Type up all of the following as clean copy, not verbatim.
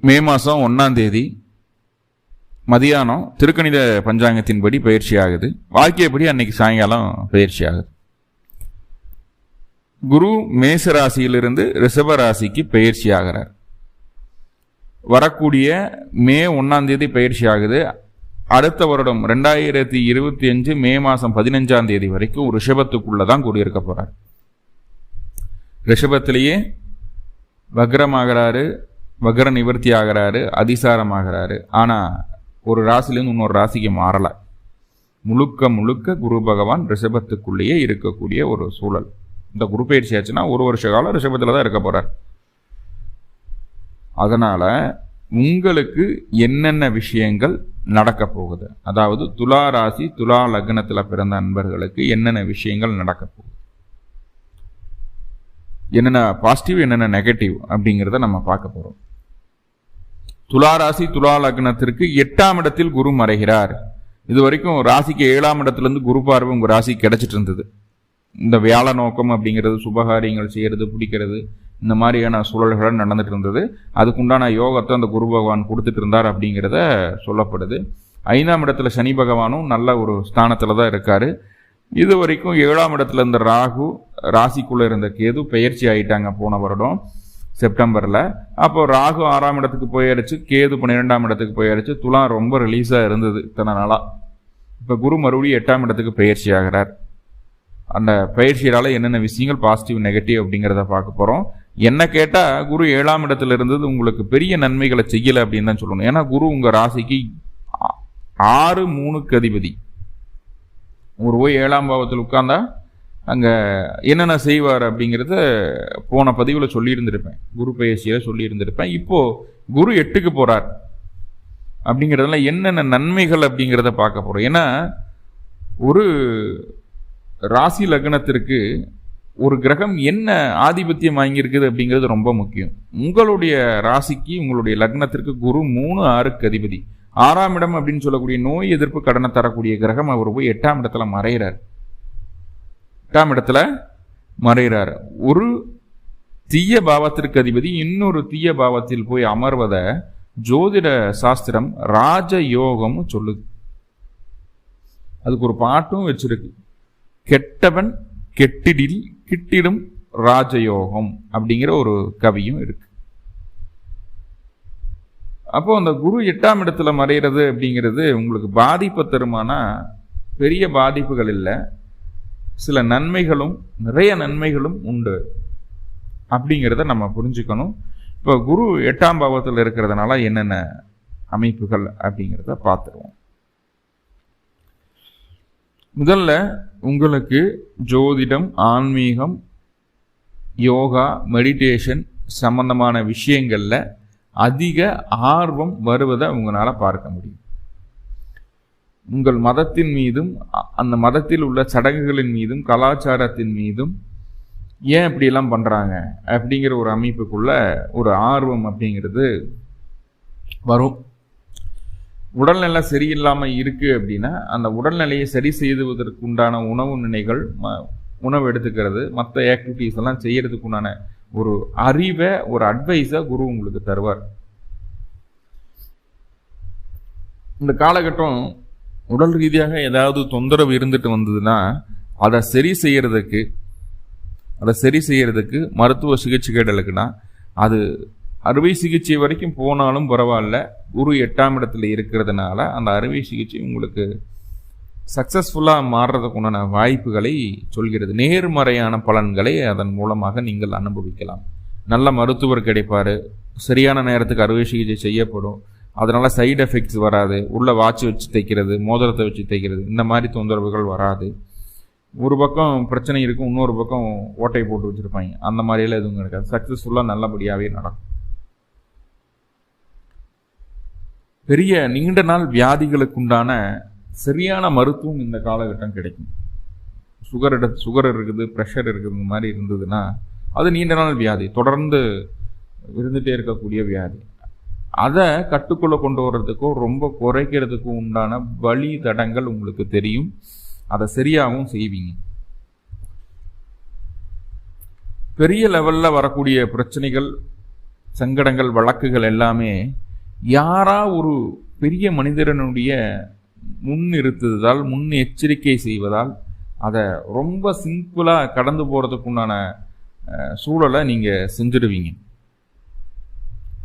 மே மாதம் 1ஆம் தேதி மதியானம் திருக்கணித பஞ்சாங்கத்தின்படி பயிற்சி ஆகுது. வாக்கியப்படி அன்னைக்கு சாயங்காலம் பயிற்சி ஆகுது. குரு மேச ராசியிலிருந்து ரிஷப ராசிக்கு பயிற்சி ஆகிறார். வரக்கூடிய மே 1ஆம் தேதி பயிற்சி ஆகுது. அடுத்த வருடம் 2025 மே மாதம் 15ஆம் தேதி வரைக்கும் ரிஷபத்துக்குள்ளதான் குடியிருக்க போறார். ரிஷபத்திலேயே வக்ரமாகிறாரு, வக்ர நிவர்த்தி ஆகிறாரு, அதிசாரம் ஆகிறாரு. ஆனா ஒரு ராசிலேருந்து இன்னொரு ராசிக்கு மாறல. முழுக்க முழுக்க குரு பகவான் ரிஷபத்துக்குள்ளேயே இருக்கக்கூடிய ஒரு சூழல். இந்த குரு பயிற்சி ஆச்சுன்னா ஒரு வருஷ காலம் ரிஷபத்தில் தான் இருக்க போறார். அதனால உங்களுக்கு என்னென்ன விஷயங்கள் நடக்க போகுது, அதாவது துலா ராசி துலா லக்னத்தில் பிறந்த அன்பர்களுக்கு என்னென்ன விஷயங்கள் நடக்க போகுது, என்னென்ன பாசிட்டிவ் என்னென்ன நெகட்டிவ் அப்படிங்கிறத நம்ம பார்க்க போறோம். துலா ராசி துலா லக்னத்திற்கு 8ஆம் இடத்தில் குரு மறைகிறார். இது வரைக்கும் ராசிக்கு 7ஆம் இடத்திலிருந்து குரு பார்வை உங்க ராசிக்கு கிடைச்சிட்டு இருந்தது. இந்த வியாழ நோக்கம் அப்படிங்கிறது சுபகாரியங்கள் செய்யறது, பிடிக்கிறது, இந்த மாதிரியான சூழல்கள் நடந்துட்டு இருந்தது. அதுக்குண்டான யோகத்தை அந்த குரு பகவான் கொடுத்துட்டு இருந்தார் அப்படிங்கிறத சொல்லப்படுது. 5ஆம் இடத்துல சனி பகவானும் நல்ல ஒரு ஸ்தானத்துல தான் இருக்காரு. இது வரைக்கும் 7ஆம் இடத்துல இருந்த ராகு, ராசிக்குள்ள இருந்த கேது பெயர்ச்சி ஆயிட்டாங்க போன வருடம் செப்டம்பர்ல. அப்போ ராகு 6ஆம் இடத்துக்கு போயாச்சு, கேது 12ஆம் இடத்துக்கு போயாச்சு. துலா ரொம்ப ரிலீஸா இருந்தது இத்தனை நாளா. இப்ப குரு மறுபடியும் 8ஆம் இடத்துக்கு பயிற்சி ஆகிறார். அந்த பயிற்சியால என்னென்ன விஷயங்கள் பாசிட்டிவ் நெகட்டிவ் அப்படிங்கிறத பார்க்க போறோம். என்ன கேட்டா குரு 7ஆம் இடத்துல இருந்தது உங்களுக்கு பெரிய நன்மைகளை செய்யல அப்படின்னு தான் சொல்லணும். ஏன்னா குரு உங்க ராசிக்கு 6-3க்கு அதிபதி. ஒரு போய் 7ஆம் பாவத்தில் உட்கார்ந்தா அங்க என்னென்ன செய்வார் அப்படிங்கிறத போன பதிவுல சொல்லி இருந்திருப்பேன், குரு பயிற்சியில சொல்லி இருந்திருப்பேன். இப்போ குரு 8க்கு போறார் அப்படிங்கிறதுல என்னென்ன நன்மைகள் அப்படிங்கிறத பார்க்க போறோம். ஏன்னா ஒரு ராசி லக்னத்திற்கு ஒரு கிரகம் என்ன ஆதிபத்தியம் வாங்கியிருக்குது அப்படிங்கிறது ரொம்ப முக்கியம். உங்களுடைய ராசிக்கு உங்களுடைய லக்னத்திற்கு குரு 3-6க்கு அதிபதி. 6ஆம் இடம் அப்படின்னு சொல்லக்கூடிய நோய் எதிர்ப்பு கடனை தரக்கூடிய கிரகம் அவர் போய் 8ஆம் இடத்துல மறைகிறார். 8ஆம் இடத்துல மறைகிறார். ஒரு தீய பாவத்திற்கு அதிபதி இன்னொரு தீய பாவத்தில் போய் அமர்வத ஜோதிட சாஸ்திரம் ராஜ யோகம் சொல்லுது. அதுக்கு ஒரு பாட்டும் வச்சிருக்கு. கெட்டவன் கெட்டிடில் கிட்டிடும் ராஜயோகம் அப்படிங்கிற ஒரு கவியும் இருக்கு. அப்போ அந்த குரு 8ஆம் இடத்துல மறைகிறது அப்படிங்கிறது உங்களுக்கு பாதிப்பு தருமானா பெரிய பாதிப்புகள் இல்லை, சில நன்மைகளும் நிறைய நன்மைகளும் உண்டு அப்படிங்கிறத நம்ம புரிஞ்சுக்கணும். இப்போ குரு 8ஆம் பாவத்தில் இருக்கிறதுனால என்னென்ன அமைப்புகள் அப்படிங்கிறத பார்த்துருவோம். முதல்ல உங்களுக்கு ஜோதிடம், ஆன்மீகம், யோகா, மெடிடேஷன் சம்பந்தமான விஷயங்கள்ல அதிக ஆர்வம் வருவதை உங்களால பார்க்க முடியும். உங்கள் மதத்தின் மீதும் அந்த மதத்தில் உள்ள சடங்குகளின் மீதும் கலாச்சாரத்தின் மீதும் ஏன் இப்படி எல்லாம் பண்றாங்க அப்படிங்கிற ஒரு அமைப்புக்குள்ள ஒரு ஆர்வம் அப்படிங்கிறது வரும். உடல்நிலை சரியில்லாம இருக்கு அப்படின்னா அந்த உடல்நிலையை சரி செய்வதற்கு உண்டான உணவு நிலைகள், உணவு எடுத்துக்கிறது, மற்ற ஆக்டிவிட்டிஸ் எல்லாம் செய்யறதுக்கு உண்டான ஒரு அறிவை, ஒரு அட்வைஸை குரு உங்களுக்கு தருவார். இந்த காலகட்டம் உடல் ரீதியாக ஏதாவது தொந்தரவு இருந்துட்டு வந்ததுன்னா அதை சரி செய்யறதுக்கு மருத்துவ சிகிச்சைகளுக்குன்னா அது அறுவை சிகிச்சை வரைக்கும் போனாலும் பரவாயில்ல. குரு 8ஆம் இடத்துல இருக்கிறதுனால அந்த அறுவை சிகிச்சை உங்களுக்கு சக்சஸ்ஃபுல்லாக மாறுறதுக்கு உண்டான வாய்ப்புகளை சொல்கிறது. நேர்மறையான பலன்களை அதன் மூலமாக நீங்கள் அனுபவிக்கலாம். நல்ல மருத்துவர் கிடைப்பாரு, சரியான நேரத்துக்கு அறுவை சிகிச்சை செய்யப்படும், அதனால சைடு எஃபெக்ட்ஸ் வராது. உள்ள வாட்ச் வச்சு தைக்கிறது, மோதிரத்தை வச்சு தைக்கிறது, இந்த மாதிரி தொந்தரவுகள் வராது. ஒரு பக்கம் பிரச்சனை இருக்கும், இன்னொரு பக்கம் ஓட்டை போட்டு வச்சிருப்பாங்க, அந்த மாதிரியெல்லாம் எதுவும் கிடைக்காது. சக்சஸ்ஃபுல்லாக நல்லபடியாகவே நடக்கும். பெரிய நீண்ட நாள் வியாதிகளுக்குண்டான சரியான மருத்துவம் இந்த காலகட்டம் கிடைக்கும். சுகர் இருக்குது, ப்ரெஷர் இருக்குது, இந்த மாதிரி இருந்ததுன்னா அது நீண்ட நாள் வியாதி, தொடர்ந்து இருந்துகிட்டே இருக்கக்கூடிய வியாதி. அதை கட்டுக்குள்ளே கொண்டு வர்றதுக்கும் ரொம்ப குறைக்கிறதுக்கும் உண்டான வழி தடங்கள் உங்களுக்கு தெரியும். அதை சரியாகவும் செய்வீங்க. பெரிய லெவலில் வரக்கூடிய பிரச்சனைகள் சங்கடங்கள், வழக்குகள் எல்லாமே யாரா ஒரு பெரிய மனிதனுடைய முன்னிறுத்துவதால், முன் எச்சரிக்கை செய்வதால் அதை ரொம்ப சிம்பிளாக கடந்து போகிறதுக்குண்டான சூழலை நீங்கள் செஞ்சிடுவீங்க.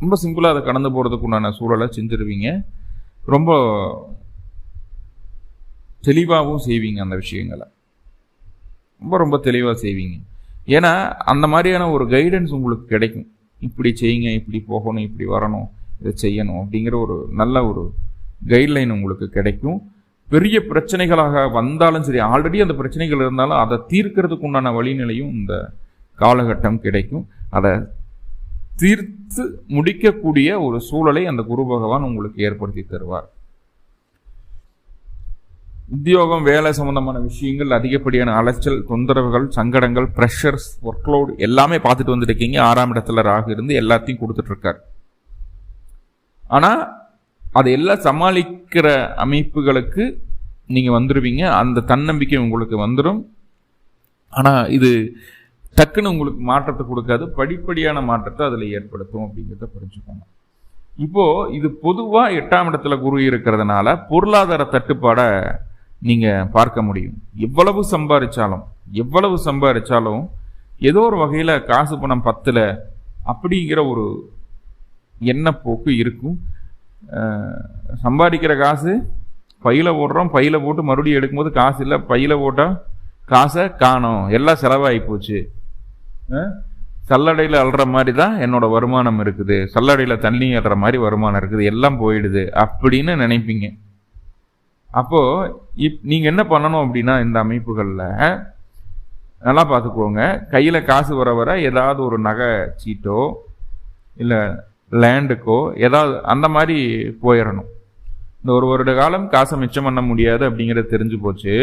ரொம்ப சிம்பிளாக அதை கடந்து போகிறதுக்குண்டான சூழலை செஞ்சிடுவீங்க. ரொம்ப தெளிவாகவும் செய்வீங்க. அந்த விஷயங்களை ரொம்ப ரொம்ப தெளிவாக செய்வீங்க. ஏன்னா அந்த மாதிரியான ஒரு கைடன்ஸ் உங்களுக்கு கிடைக்கும். இப்படி செய்யுங்க, இப்படி போகணும், இப்படி வரணும், இதை செய்யணும் அப்படிங்கிற ஒரு நல்ல ஒரு கைட்லைன் உங்களுக்கு கிடைக்கும். பெரிய பிரச்சனைகளாக வந்தாலும் சரி, ஆல்ரெடி அந்த பிரச்சனைகள் இருந்தாலும் அதை தீர்க்கிறதுக்கு உண்டான வழிநிலையும் இந்த காலகட்டம் கிடைக்கும். அதை தீர்த்து முடிக்கக்கூடிய ஒரு சூழலை அந்த குரு பகவான் உங்களுக்கு ஏற்படுத்தி தருவார். உத்தியோகம், வேலை சம்பந்தமான விஷயங்கள், அதிகப்படியான அலைச்சல், தொந்தரவுகள், சங்கடங்கள், ப்ரெஷர்ஸ், ஒர்க்லோடு எல்லாமே பார்த்துட்டு வந்துட்டு இருக்கீங்க. 6ஆம் இடத்துல ராகு இருந்து எல்லாத்தையும் கொடுத்துட்டு இருக்கார். ஆனால் அதையெல்லாம் சமாளிக்கிற அமைப்புகளுக்கு நீங்கள் வந்துடுவீங்க. அந்த தன்னம்பிக்கை உங்களுக்கு வந்துடும். ஆனால் இது டக்குன்னு உங்களுக்கு மாற்றத்தை கொடுக்காது, படிப்படியான மாற்றத்தை அதில் ஏற்படுத்தும் அப்படிங்கிறத புரிஞ்சுக்கோங்க. இப்போது இது பொதுவாக 8ஆம் இடத்துல குரு இருக்கிறதுனால பொருளாதார தட்டுப்பாடை நீங்கள் பார்க்க முடியும். எவ்வளவு சம்பாதிச்சாலும் ஏதோ ஒரு வகையில் காசு பணம் பத்தில் அப்படிங்கிற ஒரு எண்ணப்போக்கு இருக்கும். சம்பாதிக்கிற காசு பையில் போடுறோம், பையில் போட்டு மறுபடியும் எடுக்கும்போது காசு இல்லை, பையில் போட்டால் காசை காணோம், எல்லாம் செலவாகி போச்சு. சல்லடையில் அள்ளுற மாதிரி தான் என்னோட வருமானம் இருக்குது, சல்லடையில் தண்ணி அள்ளுற மாதிரி வருமானம் இருக்குது, எல்லாம் போயிடுது அப்படின்னு நினைப்பீங்க. அப்போது நீங்கள் என்ன பண்ணணும் அப்படின்னா, இந்த அமைப்புகளில் நல்லா பார்த்துக்கோங்க. கையில் காசு வர ஏதாவது ஒரு நகை சீட்டோ இல்லை லேண்டுக்கோ ஏதாவது அந்த மாதிரி போயிடணும். இந்த ஒரு வருட காலம் காசை மிச்சம் பண்ண முடியாது அப்படிங்கிறது தெரிஞ்சு போச்சு.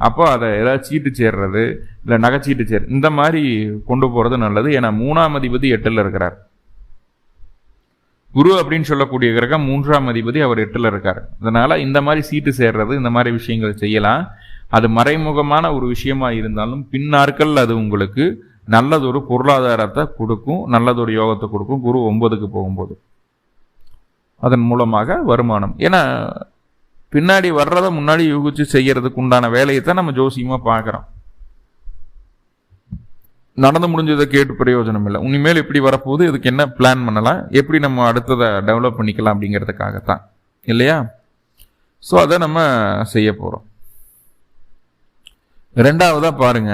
அப்போ அதை ஏதாவது சீட்டு சேர்றது இல்லை நகைச்சீட்டு இந்த மாதிரி கொண்டு போகிறது நல்லது. ஏன்னா 3ஆம் அதிபதி 8ல் இருக்கிறார். குரு அப்படின்னு சொல்லக்கூடிய கிரகம் 3ஆம் அதிபதி, அவர் 8ல் இருக்கார். அதனால் இந்த மாதிரி சீட்டு சேர்றது, இந்த மாதிரி விஷயங்கள் செய்யலாம். அது மறைமுகமான ஒரு விஷயமா இருந்தாலும் பின்னாட்கள் அது உங்களுக்கு நல்லதொரு பொருளாதாரத்தை கொடுக்கும், நல்லதொரு யோகத்தை கொடுக்கும். குரு 9க்கு போகும்போது அதன் மூலமாக வருமானம். ஏன்னா பின்னாடி வர்றதை முன்னாடி யூகிச்சு செய்யறதுக்கு உண்டான வேலையை தான் நம்ம ஜோசியமாக பார்க்குறோம். நடந்து முடிஞ்சதை கேட்டு பிரயோஜனம் இல்லை. இனிமேல் எப்படி வரப்போகுது, இதுக்கு என்ன பிளான் பண்ணலாம், எப்படி நம்ம அடுத்ததை டெவலப் பண்ணிக்கலாம் அப்படிங்கிறதுக்காகத்தான், இல்லையா? ஸோ அதை நம்ம செய்ய போகிறோம். 2வதாக பாருங்க,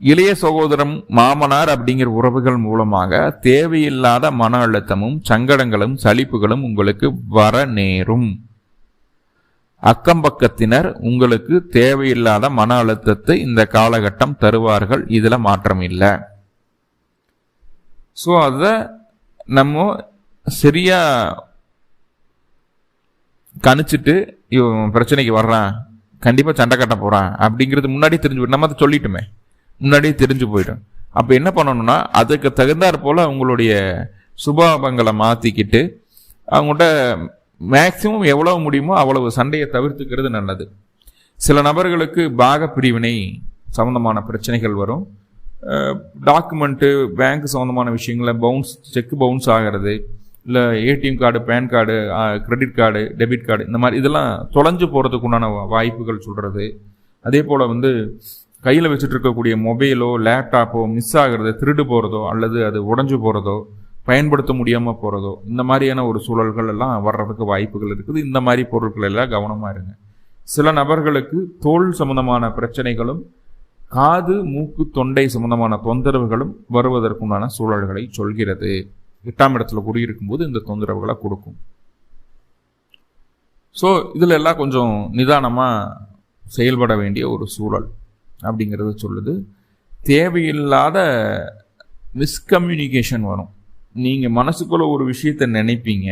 இளைய சகோதரம், மாமனார் அப்படிங்கிற உறவுகள் மூலமாக தேவையில்லாத மன அழுத்தமும் சங்கடங்களும் சலிப்புகளும் உங்களுக்கு வர நேரும். அக்கம்பக்கத்தினர் உங்களுக்கு தேவையில்லாத மன அழுத்தத்தை இந்த காலகட்டம் தருவார்கள். இதுல மாற்றம் இல்லை. ஸோ அதை நம்ம சரியா கணிச்சிட்டு, இவன் பிரச்சனைக்கு வர்றான், கண்டிப்பா சண்டை கட்ட போறான் அப்படிங்கிறது முன்னாடி தெரிஞ்சு போயிடும். நம்ம அதை சொல்லிட்டுமே, முன்னாடியே தெரிஞ்சு போயிடும். அப்போ என்ன பண்ணணும்னா, அதுக்கு தகுந்தாற் போல் அவங்களுடைய சுபாவங்களை மாற்றிக்கிட்டு அவங்கள்ட்ட மேக்சிமம் எவ்வளவு முடியுமோ அவ்வளவு சண்டையை தவிர்த்துக்கிறது நல்லது. சில நபர்களுக்கு பாக பிரிவினை சம்மந்தமான பிரச்சனைகள் வரும். டாக்குமெண்ட்டு, பேங்க் சம்மந்தமான விஷயங்களில் செக் பவுன்ஸ் ஆகிறது, இல்லை ATM card, PAN card, credit card, debit card, இந்த மாதிரி இதெல்லாம் தொலைஞ்சு போகிறதுக்கு உண்டான வாய்ப்புகள் சொல்கிறது. அதே போல் கையில் வச்சுட்டு இருக்கக்கூடிய மொபைலோ லேப்டாப்போ மிஸ் ஆகிறது, திருடு போகிறதோ அல்லது அது உடஞ்சி போகிறதோ பயன்படுத்த முடியாமல் போகிறதோ, இந்த மாதிரியான ஒரு சூழல்கள் எல்லாம் வர்றதுக்கு வாய்ப்புகள் இருக்குது. இந்த மாதிரி பொருட்கள் எல்லாம் கவனமாக இருங்க. சில நபர்களுக்கு தோல் சம்பந்தமான பிரச்சனைகளும் காது, மூக்கு, தொண்டை சம்பந்தமான தொந்தரவுகளும் வருவதற்குண்டான சூழல்களை சொல்கிறது. 8ஆம் இடத்துல குடியிருக்கும்போது இந்த தொந்தரவுகளை கொடுக்கும். ஸோ இதில் எல்லாம் கொஞ்சம் நிதானமாக செயல்பட வேண்டிய ஒரு சூழல் அப்படிங்கிறது சொல்லுது. தேவையில்லாத மிஸ்கம்யூனிகேஷன் வரும். நீங்கள் மனசுக்குள்ள ஒரு விஷயத்தை நினைப்பீங்க,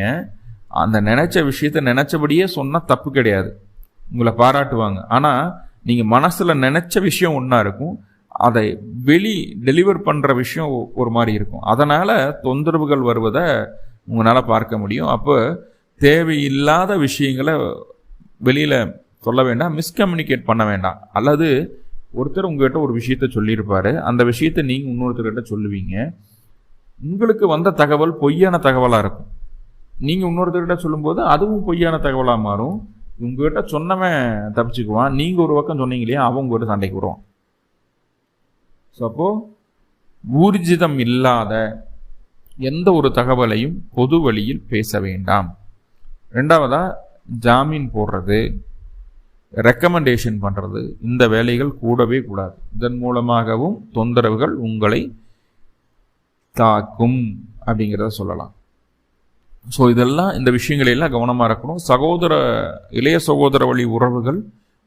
அந்த நினைச்ச விஷயத்தை நினைச்சபடியே சொன்னால் தப்பு கிடையாது, உங்களை பாராட்டுவாங்க. ஆனால் நீங்கள் மனசில் நினைச்ச விஷயம் ஒன்றா இருக்கும், அதை டெலிவர் பண்ணுற விஷயம் ஒரு மாதிரி இருக்கும். அதனால் தொந்தரவுகள் வருவதை உங்களால் பார்க்க முடியும். அப்போ தேவையில்லாத விஷயங்களை வெளியில் சொல்ல வேண்டாம், மிஸ்கம்யூனிகேட் பண்ண வேண்டாம். அல்லது ஒருத்தர் உங்ககிட்ட ஒரு விஷயத்த சொல்லியிருப்பாரு, அந்த விஷயத்த நீங்கள் இன்னொருத்தர்கிட்ட சொல்லுவீங்க. உங்களுக்கு வந்த தகவல் பொய்யான தகவலாக இருக்கும். நீங்கள் இன்னொருத்தர்கிட்ட சொல்லும்போது அதுவும் பொய்யான தகவலாக மாறும். உங்ககிட்ட சொன்னவன் தப்பிச்சுக்குவான், நீங்கள் ஒரு பக்கம் சொன்னீங்க இல்லையா, அவன் உங்ககிட்ட சண்டைக்கு வருவான். ஸோ அப்போது ஊர்ஜிதம் இல்லாத எந்த ஒரு தகவலையும் பொது வழியில் பேச வேண்டாம். ரெண்டாவதாக ஜாமீன் போடுறது, ரெக்கமெண்டேஷன் பண்ணுறது, இந்த வேலைகள் கூடவே கூடாது. இதன் மூலமாகவும் தொந்தரவுகள் உங்களை தாக்கும் அப்படிங்கிறத சொல்லலாம். ஸோ இதெல்லாம், இந்த விஷயங்களெல்லாம் கவனமாக இருக்கணும். இளைய சகோதர வழி உறவுகள்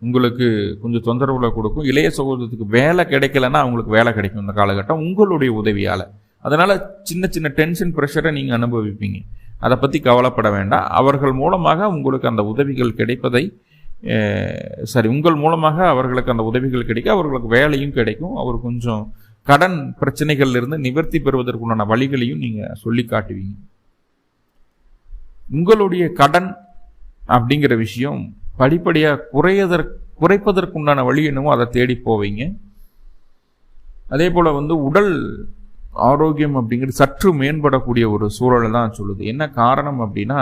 உங்களுக்கு கொஞ்சம் தொந்தரவுகளை கொடுக்கும். இளைய சகோதரத்துக்கு வேலை கிடைக்கலன்னா அவங்களுக்கு வேலை கிடைக்கும் இந்த காலகட்டம் உங்களுடைய உதவியால். அதனால் சின்ன சின்ன டென்ஷன் ப்ரெஷரை நீங்கள் அனுபவிப்பீங்க. அதை பற்றி கவலைப்பட வேண்டாம். அவர்கள் மூலமாக உங்களுக்கு அந்த உதவிகள் கிடைப்பதை உங்கள் மூலமாக அவர்களுக்கு அந்த உதவிகள் கிடைக்க, அவர்களுக்கு வேலையும் கிடைக்கும். அவர் கொஞ்சம் கடன் பிரச்சனைகள்லேருந்து நிவர்த்தி பெறுவதற்குண்டான வழிகளையும் நீங்கள் சொல்லி காட்டுவீங்க. உங்களுடைய கடன் அப்படிங்கிற விஷயம் படிப்படியாக குறைப்பதற்குண்டான வழி என்னவோ அதை தேடி போவீங்க. அதே போல் உடல் ஆரோக்கியம் அப்படிங்கிறது சற்று மேம்படக்கூடிய ஒரு சூழலை தான் சொல்லுது. என்ன காரணம் அப்படின்னா,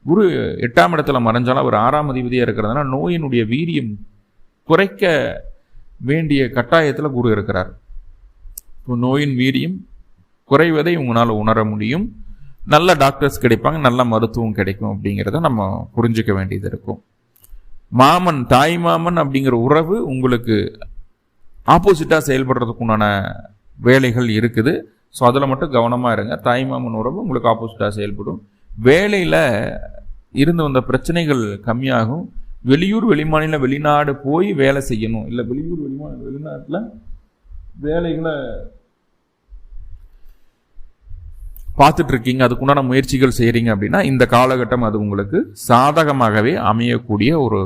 குரு 8ஆம் இடத்துல மறைஞ்சாலும் அவர் 6ஆம் அதிபதியாக இருக்கிறதுனால நோயினுடைய வீரியம் குறைக்க வேண்டிய கட்டாயத்தில் குரு இருக்கிறார். இப்போ நோயின் வீரியம் குறைவதை உங்களால் உணர முடியும். நல்ல டாக்டர்ஸ் கிடைப்பாங்க, நல்ல மருத்துவம் கிடைக்கும் அப்படிங்கிறத நம்ம புரிஞ்சுக்க வேண்டியது இருக்கும். மாமன், தாய் மாமன் அப்படிங்கிற உறவு உங்களுக்கு ஆப்போசிட்டாக செயல்படுறதுக்கு உண்டான வேலைகள் இருக்குது. ஸோ அதில் மட்டும் கவனமாக இருங்க. தாய் மாமன் உறவு உங்களுக்கு ஆப்போசிட்டாக செயல்படும். வேலையில் இருந்து வந்த பிரச்சனைகள் கம்மியாகும். வெளியூர், வெளிமாநில, வெளிநாடு போய் வேலை செய்யணும், இல்லை வெளியூர், வெளிநாட்டில் வேலைகளை பார்த்துட்டு இருக்கீங்க, அதுக்குண்டான முயற்சிகள் செய்கிறீங்க அப்படின்னா இந்த காலகட்டம் அது உங்களுக்கு சாதகமாகவே அமையக்கூடிய ஒரு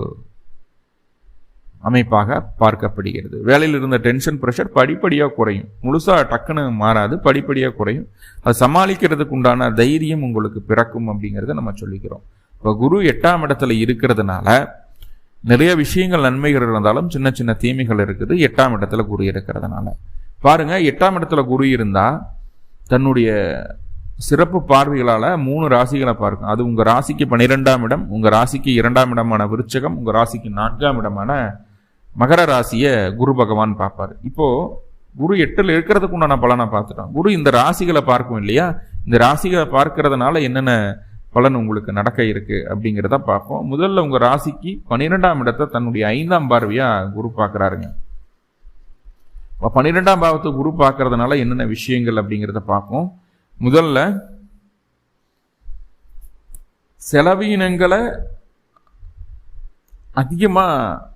அமைப்பாக பார்க்கப்படுகிறது. வேலையில் இருந்த டென்ஷன் ப்ரெஷர் படிப்படியாக குறையும். முழுசாக டக்குன்னு மாறாது, படிப்படியாக குறையும். அது சமாளிக்கிறதுக்கு உண்டான தைரியம் உங்களுக்கு பிறக்கும் அப்படிங்கிறத நம்ம சொல்லிக்கிறோம். இப்போ குரு 8ஆம் இடத்துல இருக்கிறதுனால நிறைய விஷயங்கள் நன்மைகள் இருந்தாலும் சின்ன சின்ன தீமைகள் இருக்குது 8ஆம் இடத்துல குரு இருக்கிறதுனால. பாருங்க, 8ஆம் இடத்துல குரு இருந்தால் தன்னுடைய சிறப்பு பார்வைகளால் 3 ராசிகளை பார்க்கும். அது உங்கள் ராசிக்கு 12ஆம் இடம், உங்கள் ராசிக்கு 2ஆம் இடமான விருச்சகம், உங்கள் ராசிக்கு 4ஆம் இடமான மகர ராசியை குரு பகவான் பார்ப்பார். இப்போது குரு 8ல் இருக்கிறதுக்கு உண்டான பலனை பார்த்துட்டோம். குரு இந்த ராசிகளை பார்க்கும் இல்லையா, இந்த ராசிகளை பார்க்கறதுனால என்னென்ன பலன் உங்களுக்கு நடக்க இருக்கு அப்படிங்கிறத பார்ப்போம். முதல்ல உங்கள் ராசிக்கு 12ஆம் இடத்தை தன்னுடைய 5ஆம் பார்வையாக குரு பார்க்குறாருங்க. 12ஆம் பாவத்தை குரு பார்க்கறதுனால என்னென்ன விஷயங்கள் அப்படிங்கிறத பார்ப்போம். முதல்ல செலவினங்களை அதிகமாக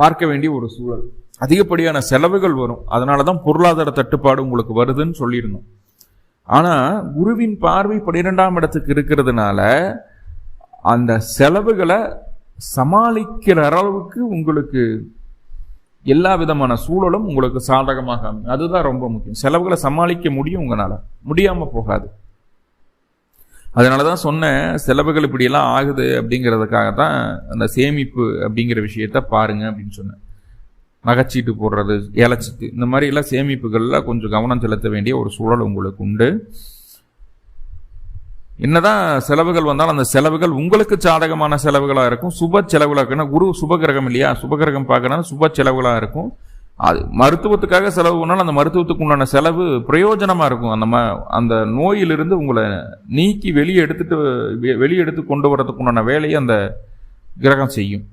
பார்க்க வேண்டிய ஒரு சூழல், அதிகப்படியான செலவுகள் வரும். அதனால தான் பொருளாதார தட்டுப்பாடு உங்களுக்கு வருதுன்னு சொல்லியிருந்தோம். ஆனால் குருவின் பார்வை 12ஆம் இடத்துக்கு இருக்கிறதுனால அந்த செலவுகளை சமாளிக்கிற அளவுக்கு உங்களுக்கு எல்லா விதமான சூழலும் உங்களுக்கு சாதகமாக அமையும். அதுதான் ரொம்ப முக்கியம். செலவுகளை சமாளிக்க முடியும், உங்களால் முடியாமல் போகாது. அதனால தான் சொன்னேன், செலவுகள் இப்படியெல்லாம் ஆகுது அப்படிங்கிறதுக்காக தான் அந்த சேமிப்பு அப்படிங்கிற விஷயத்த பாருங்க அப்படின்னு சொன்னேன். நகைச்சீட்டு போடுறது, ஏலச்சீட்டு, இந்த மாதிரி எல்லாம் சேமிப்புகளில் கொஞ்சம் கவனம் செலுத்த வேண்டிய ஒரு சூழல் உங்களுக்கு உண்டு. என்னதான் செலவுகள் வந்தாலும் அந்த செலவுகள் உங்களுக்கு சாதகமான செலவுகளாக இருக்கும், சுப செலவுகளாக இருக்கும். குரு சுபகிரகம் இல்லையா, சுபகிரகம் பார்க்கறதுனால சுப செலவுகளாக இருக்கும். அது மருத்துவத்துக்காக செலவு பண்ணாலும் அந்த மருத்துவத்துக்கு உண்டான செலவு பிரயோஜனமாக இருக்கும். அந்த நோயிலிருந்து உங்களை நீக்கி வெளியெடுத்து கொண்டு வரதுக்கு உண்டான வேலையை அந்த கிரகம் செய்யும்.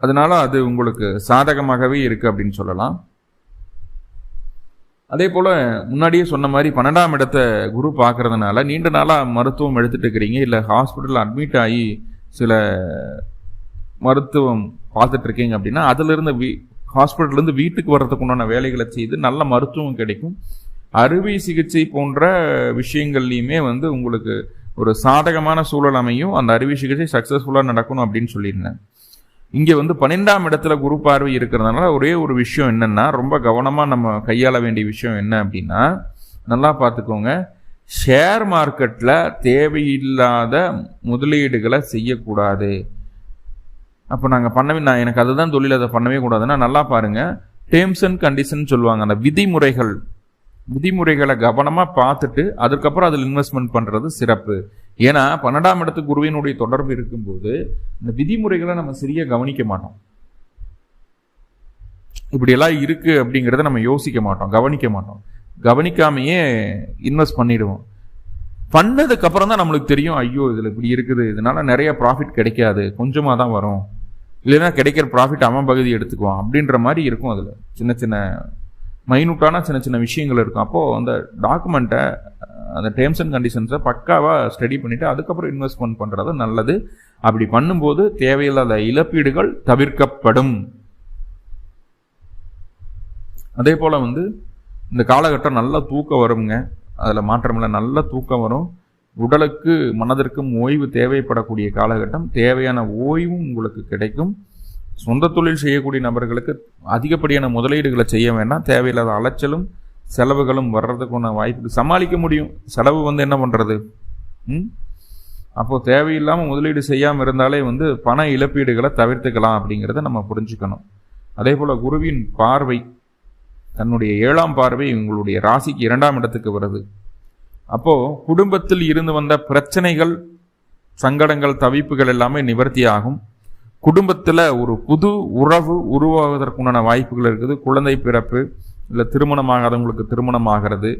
அதனால அது உங்களுக்கு சாதகமாகவே இருக்கு அப்படின்னு சொல்லலாம். அதே போல் முன்னாடியே சொன்ன மாதிரி 12ஆம் இடத்தை குரு பார்க்கறதுனால நீண்ட நாளாக மருத்துவம் எடுத்துகிட்டு இருக்கிறீங்க, இல்லை ஹாஸ்பிட்டலில் அட்மிட் ஆகி சில மருத்துவம் பார்த்துட்டு இருக்கீங்க அப்படின்னா அதிலிருந்து ஹாஸ்பிட்டல்லேருந்து வீட்டுக்கு வர்றதுக்கு உண்டான வேலைகளை செய்து நல்ல மருத்துவம் கிடைக்கும். அறுவை சிகிச்சை போன்ற விஷயங்கள்லையுமே உங்களுக்கு ஒரு சாதகமான சூழல் அமையும். அந்த அறுவை சிகிச்சை சக்ஸஸ்ஃபுல்லாக நடக்கணும் அப்படின்னு சொல்லியிருந்தேன். இங்கே 12ஆம் இடத்துல குரு பார்வை இருக்கிறதுனால ஒரே ஒரு விஷயம் என்னென்னா, ரொம்ப கவனமாக நம்ம கையாள வேண்டிய விஷயம் என்ன அப்படின்னா, நல்லா பார்த்துக்கோங்க, ஷேர் மார்க்கெட்டில் தேவையில்லாத முதலீடுகளை செய்யக்கூடாது. அப்போ நான் எனக்கு அதுதான் தொழில், அதை பண்ணவே கூடாதுன்னா நல்லா பாருங்கள். டேர்ம்ஸ் அண்ட் கண்டிஷன் சொல்லுவாங்க, அந்த விதிமுறைகள் விதிமுறைகளை கவனமாக பார்த்துட்டு அதுக்கப்புறம் அதில் இன்வெஸ்ட்மெண்ட் பண்ணுறது சிறப்பு. ஏன்னா 12ஆம் இடத்துக்கு குருவினுடைய தொடர்பு இருக்கும்போது இந்த விதிமுறைகளை நம்ம சரியாக கவனிக்க மாட்டோம். இப்படியெல்லாம் இருக்கு அப்படிங்கிறத நம்ம யோசிக்க மாட்டோம், கவனிக்க மாட்டோம். கவனிக்காமையே இன்வெஸ்ட் பண்ணிடுவோம். பண்ணதுக்கு அப்புறம் தான் நம்மளுக்கு தெரியும், ஐயோ இதில் இப்படி இருக்குது, இதனால நிறைய ப்ராஃபிட் கிடைக்காது, கொஞ்சமாக தான் வரும், இல்லைன்னா கிடைக்கிற ப்ராஃபிட் அவன் பகுதி எடுத்துக்குவான் அப்படின்ற மாதிரி இருக்கும். அதில் சின்ன சின்ன மைனூட்டான சின்ன சின்ன விஷயங்கள் இருக்கும். அப்போது அந்த டாக்குமெண்ட்டை, அந்த டேர்ம்ஸ் அண்ட் கண்டிஷன்ஸை பக்காவாக ஸ்டடி பண்ணிவிட்டு அதுக்கப்புறம் இன்வெஸ்ட்மெண்ட் பண்ணுறது நல்லது. அப்படி பண்ணும்போது தேவையில்லாத இழப்பீடுகள் தவிர்க்கப்படும். அதே போல் இந்த காலகட்டம் நல்ல தூக்கம் வருங்க, அதில் மாற்றமில்லை, நல்ல தூக்கம் வரும். உடலுக்கு மனதிற்கும் ஓய்வு தேவைப்படக்கூடிய காலகட்டம். தேவையான ஓய்வும் உங்களுக்கு கிடைக்கும். சொந்த தொழில் செய்யக்கூடிய நபர்களுக்கு அதிகப்படியான முதலீடுகளை செய்ய வேண்டாம். தேவையில்லாத அலைச்சலும் செலவுகளும் வர்றதுக்கான வாய்ப்பு சமாளிக்க முடியும். செலவு என்ன பண்ணுறது? அப்போது தேவையில்லாமல் முதலீடு செய்யாமல் இருந்தாலே பண இழப்பீடுகளை தவிர்த்துக்கலாம் அப்படிங்கிறத நம்ம புரிஞ்சுக்கணும். அதே போல் குருவின் பார்வை, தன்னுடைய 7ஆம் பார்வை உங்களுடைய ராசிக்கு 2ஆம் இடத்துக்கு வருது. அப்போது குடும்பத்தில் இருந்து வந்த பிரச்சனைகள், சங்கடங்கள், தவிப்புகள் எல்லாமே நிவர்த்தி ஆகும். குடும்பத்தில் ஒரு புது உறவு உருவாவதற்குண்டான வாய்ப்புகள் இருக்குது. குழந்தை பிறப்பு, இல்லை திருமணமாகாதவங்களுக்கு திருமணம் ஆகிறது.